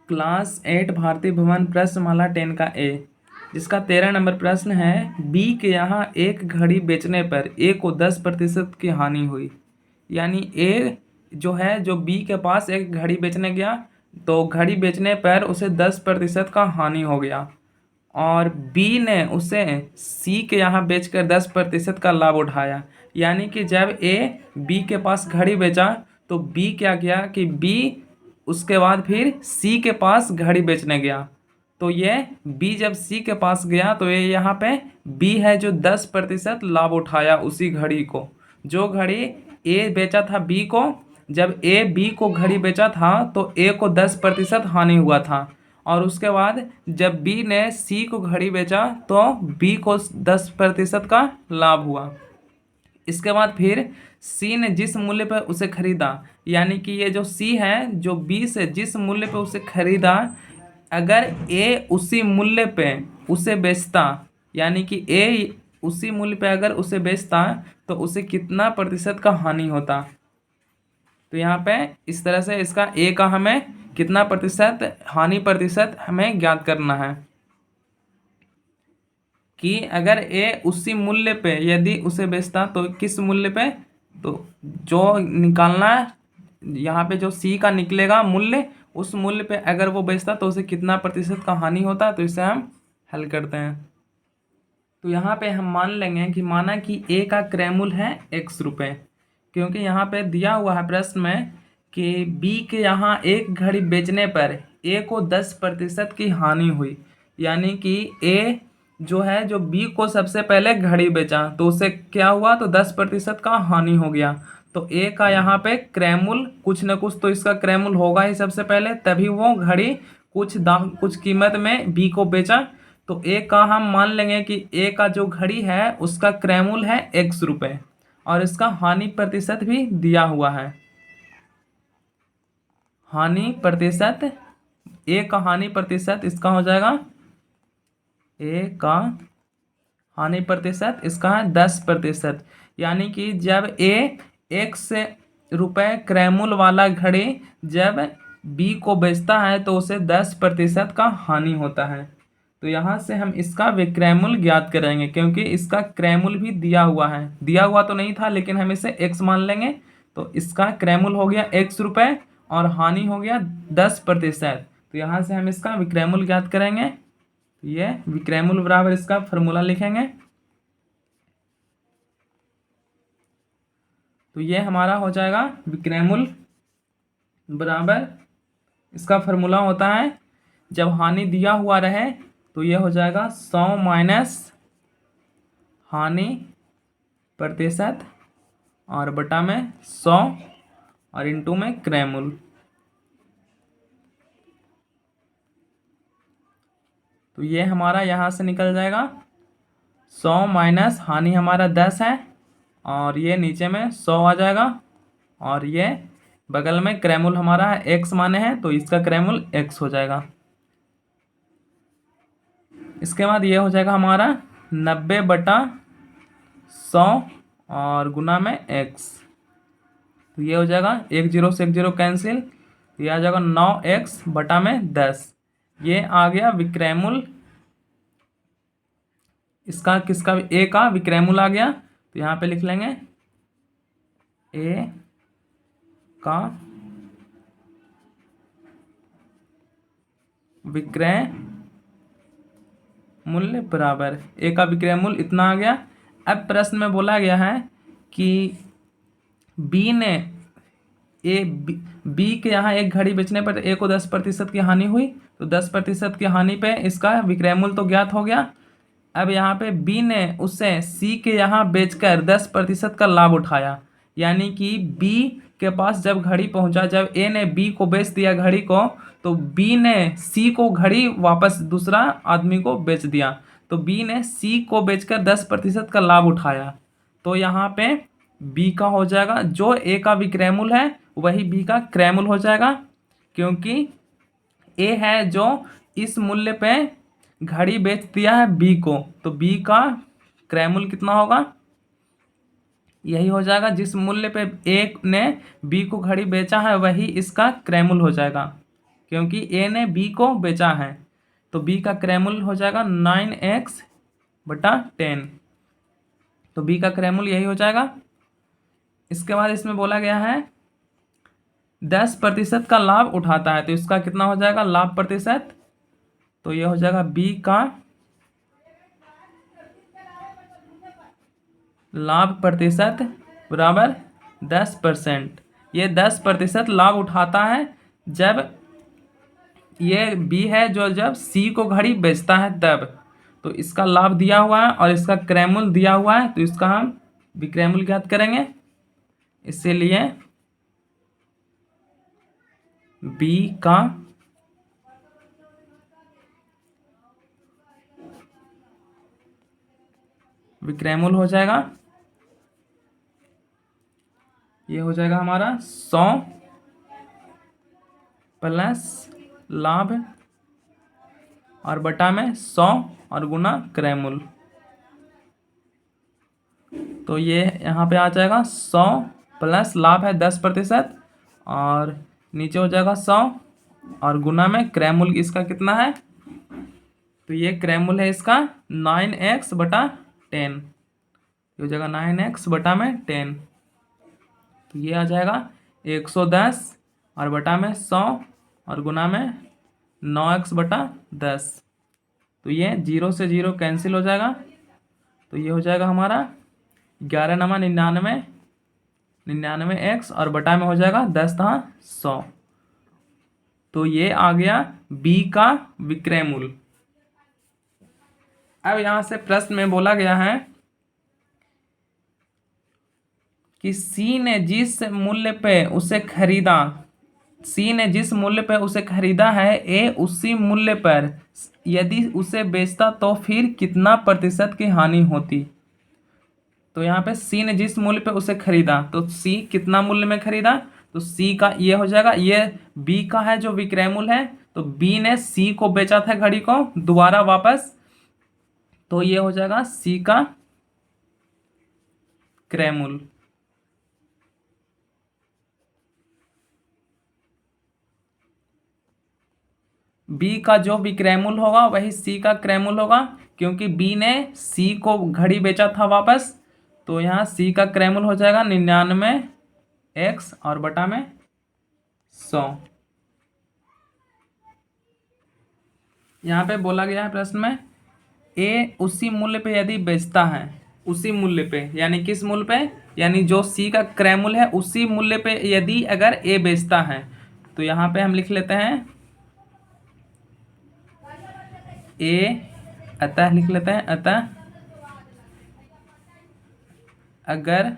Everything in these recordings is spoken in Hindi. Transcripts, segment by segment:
क्लास 8 भारतीय भवन प्रश्नमाला 10 का ए, जिसका 13 नंबर प्रश्न है। बी के यहाँ एक घड़ी बेचने पर ए को 10% की हानि हुई। यानी ए जो है, जो बी के पास एक घड़ी बेचने गया, तो घड़ी बेचने पर उसे 10% का हानि हो गया, और बी ने उसे सी के यहाँ बेचकर 10% का लाभ उठाया। यानी कि जब ए बी के पास घड़ी बेचा तो बी क्या किया कि बी उसके बाद फिर सी के पास घड़ी बेचने गया। तो ये बी जब सी के पास गया तो ये यहाँ पे बी है जो 10% लाभ उठाया उसी घड़ी को। जो घड़ी ए बेचा था बी को, जब ए बी को घड़ी बेचा था तो ए को 10% हानि हुआ था, और उसके बाद जब बी ने सी को घड़ी बेचा तो बी को 10% का लाभ हुआ। इसके बाद फिर सी ने जिस मूल्य पर उसे खरीदा, यानी कि ये जो सी है जो बी से जिस मूल्य पर उसे खरीदा, अगर ए उसी मूल्य पे उसे बेचता, यानी कि ए उसी मूल्य पे अगर उसे बेचता तो उसे कितना प्रतिशत का हानि होता। तो यहाँ पे इस तरह से इसका ए का हमें कितना प्रतिशत हानि प्रतिशत हमें ज्ञात करना है कि अगर ए उसी मूल्य पे यदि उसे बेचता तो किस मूल्य पे, तो जो निकालना है यहाँ पे जो सी का निकलेगा मूल्य, उस मूल्य पे अगर वो बेचता तो उसे कितना प्रतिशत का हानि होता। तो इसे हम हल करते हैं। तो यहाँ पे हम मान लेंगे कि माना कि ए का क्रय मूल्य है x रुपये, क्योंकि यहाँ पे दिया हुआ है प्रश्न में कि बी के यहाँ एक घड़ी बेचने पर ए को 10% की हानि हुई। यानी कि ए जो है जो बी को सबसे पहले घड़ी बेचा तो उसे क्या हुआ, तो 10% का हानि हो गया। तो ए का यहाँ पे क्रय मूल्य कुछ न कुछ तो इसका क्रय मूल्य होगा ही सबसे पहले, तभी वो घड़ी कुछ दाम कुछ कीमत में बी को बेचा। तो ए का हम मान लेंगे कि ए का जो घड़ी है उसका क्रय मूल्य है x रुपये, और इसका हानि प्रतिशत भी दिया हुआ है। हानि प्रतिशत, ए का हानि प्रतिशत इसका हो जाएगा, ए का हानि प्रतिशत इसका है 10%। यानी कि जब ए x रुपये क्रय मूल्य वाला घड़ी जब बी को बेचता है तो उसे 10% का हानि होता है। तो यहाँ से हम इसका विक्रय मूल्य ज्ञात करेंगे, क्योंकि इसका क्रय मूल्य भी दिया हुआ है। दिया हुआ तो नहीं था लेकिन हम इसे x मान लेंगे। तो इसका क्रय मूल्य हो गया x रुपये और हानि हो गया 10%। तो यहाँ से हम इसका विक्रय मूल्य ज्ञात करेंगे। ये विक्रय मूल्य बराबर इसका फॉर्मूला लिखेंगे। तो ये हमारा हो जाएगा विक्रय मूल्य बराबर, इसका फॉर्मूला होता है जब हानि दिया हुआ रहे तो ये हो जाएगा 100 माइनस हानि प्रतिशत और बटा में 100 और इंटू में क्रय मूल्य। तो ये हमारा यहाँ से निकल जाएगा 100 माइनस हानि हमारा 10 है, और ये नीचे में 100 आ जाएगा, और ये बगल में क्रय मूल्य हमारा है x माने हैं तो इसका क्रय मूल्य x हो जाएगा। इसके बाद ये हो जाएगा हमारा 90/100 और गुना में x। तो ये हो जाएगा 1 0 से 1 0 कैंसिल, तो ये आ जाएगा 9x बटा में 10। ये आ गया विक्रय मूल्य, इसका किसका ए का विक्रय मूल्य आ गया। तो यहाँ पे लिख लेंगे ए का विक्रय मूल्य बराबर, ए का विक्रय मूल्य इतना आ गया। अब प्रश्न में बोला गया है कि बी ने बी के यहाँ एक घड़ी बेचने पर ए को 10% की हानि हुई। तो 10% की हानि पे इसका विक्रय मूल्य तो ज्ञात हो गया। अब यहाँ पे बी ने उसे सी के यहाँ बेचकर 10% का लाभ उठाया। यानी कि बी के पास जब घड़ी पहुंचा, जब ए ने बी को बेच दिया घड़ी को, तो बी ने सी को घड़ी वापस दूसरा आदमी को बेच दिया। तो बी ने सी को बेचकर 10% का लाभ उठाया। तो यहाँ पे बी का हो जाएगा, जो ए का विक्रय मूल्य है वही बी का क्रय मूल्य हो जाएगा, क्योंकि ए है जो इस मूल्य पे घड़ी बेच दिया है बी को, तो बी का क्रय मूल्य कितना होगा, यही हो जाएगा जिस मूल्य पे ए ने बी को घड़ी बेचा है वही इसका क्रय मूल्य हो जाएगा। क्योंकि ए ने बी को बेचा है। तो बी का क्रयमूल्य हो जाएगा 9x/10। तो बी का क्रयमूल्य यही हो जाएगा। इसके बाद इसमें बोला गया है 10% का लाभ उठाता है, तो इसका कितना हो जाएगा लाभ प्रतिशत। तो ये हो जाएगा बी का लाभ प्रतिशत बराबर 10%। ये 10% लाभ उठाता है जब ये बी है जो जब सी को घड़ी बेचता है तब। तो इसका लाभ दिया हुआ है और इसका क्रयमूल्य दिया हुआ है, तो इसका हम विक्रयमूल्य ज्ञात करेंगे। इसीलिए बी का विक्रयमूल्य हो जाएगा, ये हो जाएगा हमारा 100 प्लस लाभ और बटा में 100 और गुना क्रयमूल्य। तो ये यहाँ पे आ जाएगा 100 प्लस लाभ है 10% और नीचे हो जाएगा 100 और गुना में क्रयमूल्य इसका कितना है। तो ये क्रयमूल्य है इसका 9x/10। ये हो जाएगा 9x/10। तो ये आ जाएगा 110 और बटा में 100 और गुना में 9x/10। तो ये 0 से 0 कैंसिल हो जाएगा। तो ये हो जाएगा हमारा 11×99 99x और बटा में हो जाएगा 10×100। तो ये आ गया बी का विक्रय मूल्य। अब यहाँ से प्रश्न में बोला गया है कि सी ने जिस मूल्य पे उसे खरीदा, सी ने जिस मूल्य पे उसे खरीदा है, ए उसी मूल्य पर यदि उसे बेचता तो फिर कितना प्रतिशत की हानि होती। तो यहाँ पे सी ने जिस मूल्य पे उसे खरीदा, तो सी कितना मूल्य में खरीदा, तो सी का ये हो जाएगा, ये बी का है जो विक्रय मूल्य है। तो बी ने सी को बेचा था घड़ी को दोबारा वापस, तो ये हो जाएगा सी का क्रय मूल्य। बी का जो विक्रय मूल्य होगा वही सी का क्रय मूल्य होगा, क्योंकि बी ने सी को घड़ी बेचा था वापस। तो यहाँ सी का क्रय मूल्य हो जाएगा 99x और बटा में 100। यहाँ पे बोला गया है प्रश्न में ए उसी मूल्य पे यदि बेचता है, उसी मूल्य पे यानी किस मूल्य पे, यानी जो सी का क्रय मूल्य है उसी मूल्य पे यदि अगर ए बेचता है, तो यहाँ पे हम लिख लेते हैं ए, अतः लिख लेते हैं अतः अगर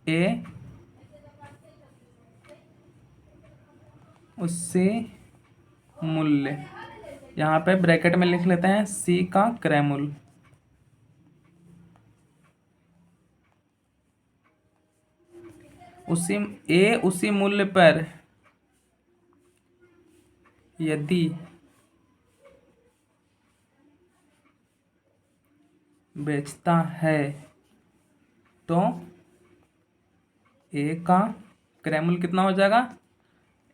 ए उससे मूल्य, यहाँ पे ब्रैकेट में लिख लेते हैं सी का क्रय मूल्य, उसी ए उसी मूल्य पर यदि बेचता है तो ए का क्रय मूल्य कितना हो जाएगा,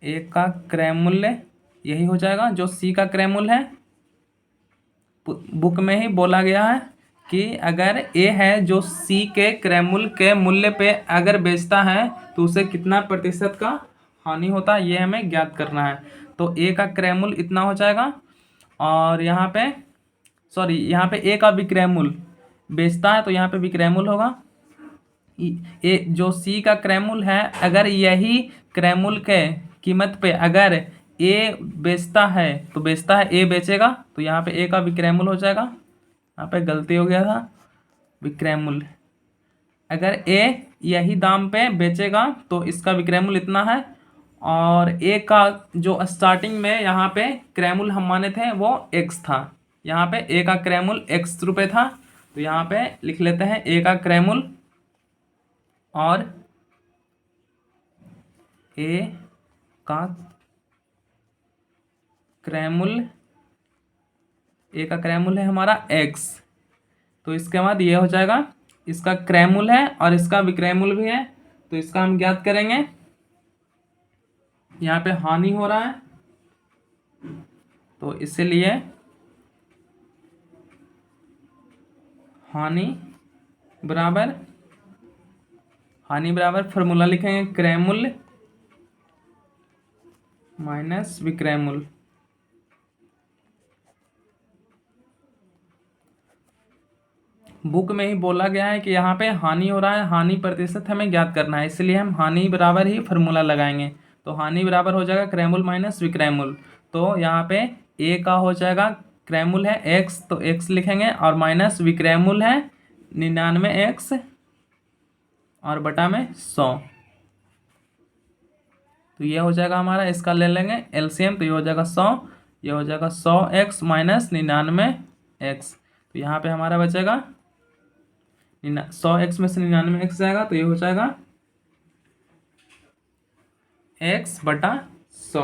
ए का क्रय मूल्य यही हो जाएगा जो सी का क्रय मूल्य है। बुक में ही बोला गया है कि अगर ए है जो सी के क्रय मूल्य के मूल्य पे अगर बेचता है तो उसे कितना प्रतिशत का हानि होता है, ये हमें ज्ञात करना है। तो ए का क्रय मूल्य इतना हो जाएगा और यहाँ पे यहाँ पे ए का विक्रय मूल्य बेचता है तो यहाँ पे विक्रय मूल्य होगा। ए जो सी का क्रय मूल्य है, अगर यही क्रय मूल्य के कीमत पे अगर ए बेचता है तो बेचता है ए बेचेगा, तो यहाँ पे ए का विक्रय मूल्य हो जाएगा। यहाँ पे गलती हो गया था, विक्रय मूल्य अगर ए यही दाम पे बेचेगा तो इसका विक्रय मूल्य इतना है। और ए का जो स्टार्टिंग में यहाँ पे क्रय मूल्य हम माने थे वो x था, यहाँ पे ए का क्रय मूल्य x रुपये था। तो यहाँ पे लिख लेते हैं ए का क्रय मूल्य और ए का क्रय मूल्य, ए का क्रय मूल्य है हमारा x। तो इसके बाद ये हो जाएगा इसका क्रय मूल्य है और इसका विक्रय मूल्य भी है, तो इसका हम ज्ञात करेंगे। यहाँ पे हानि हो रहा है, तो इसीलिए हानि बराबर फॉर्मूला लिखेंगे क्रय मूल्य माइनस विक्रय मूल्य। बुक में ही बोला गया है कि यहाँ पे हानि हो रहा है, हानि प्रतिशत हमें ज्ञात करना है, इसलिए हम हानि बराबर ही फॉर्मूला लगाएंगे। तो हानि बराबर हो जाएगा क्रय मूल्य माइनस विक्रय मूल्य। तो यहाँ पे ए का हो जाएगा, क्रय मूल्य है एक्स तो एक्स लिखेंगे, और माइनस विक्रय मूल्य है 99x और बटा में 100। तो ये हो जाएगा हमारा, इसका ले लेंगे एलसीएम, तो ये हो जाएगा 100, ये हो जाएगा 100x माइनस 99x। तो यहाँ पे हमारा बचेगा 100x में से 99x जाएगा, तो ये हो जाएगा x बटा 100।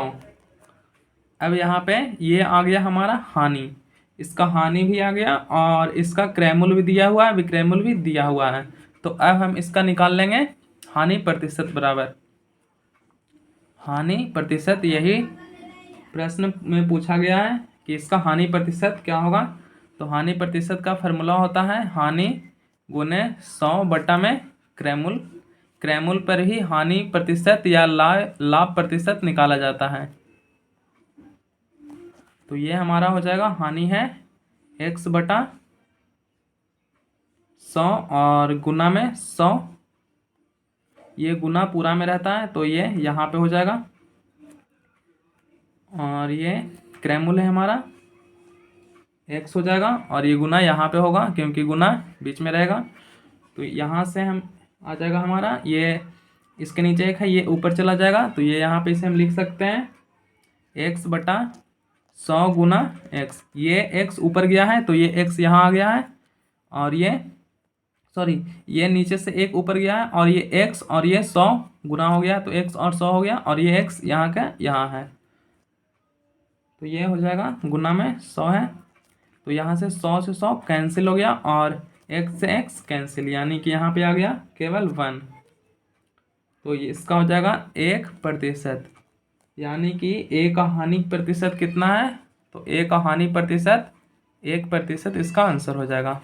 अब यहाँ पे ये आ गया हमारा हानि, इसका हानि भी आ गया और इसका क्रय मूल्य भी दिया हुआ है, विक्रय मूल्य भी दिया हुआ है। तो अब हम इसका निकाल लेंगे हानि प्रतिशत बराबर हानि प्रतिशत। यही प्रश्न में पूछा गया है कि इसका हानि प्रतिशत क्या होगा। तो हानि प्रतिशत का फॉर्मूला होता है हानि गुने 100 बटा में क्रय मूल्य। क्रय मूल्य पर ही हानि प्रतिशत या लाभ प्रतिशत निकाला जाता है। तो ये हमारा हो जाएगा, हानि है x बटा 100 और गुना में 100, ये गुना पूरा में रहता है तो ये यहाँ पे हो जाएगा, और ये क्रय मूल्य है हमारा x हो जाएगा, और ये गुना यहाँ पे होगा क्योंकि गुना बीच में रहेगा। तो यहाँ से हम आ जाएगा हमारा, ये इसके नीचे एक है, ये ऊपर चला जाएगा, तो ये यहाँ पे इसे हम लिख सकते हैं x बटा 100 गुना x। ये x ऊपर गया है तो ये x यहाँ आ गया है, और ये नीचे से एक ऊपर गया है, और ये x और ये 100 गुना हो गया, तो x और 100 हो गया, और ये x यहाँ का यहाँ है, तो ये हो जाएगा गुना में 100 है। तो यहाँ से 100 से 100 कैंसिल हो गया, और x से x कैंसिल, यानी कि यहाँ पे आ गया केवल 1। तो ये इसका हो जाएगा 1%, यानी कि a का हानि प्रतिशत कितना है, तो a का हानि प्रतिशत 1% इसका आंसर हो जाएगा।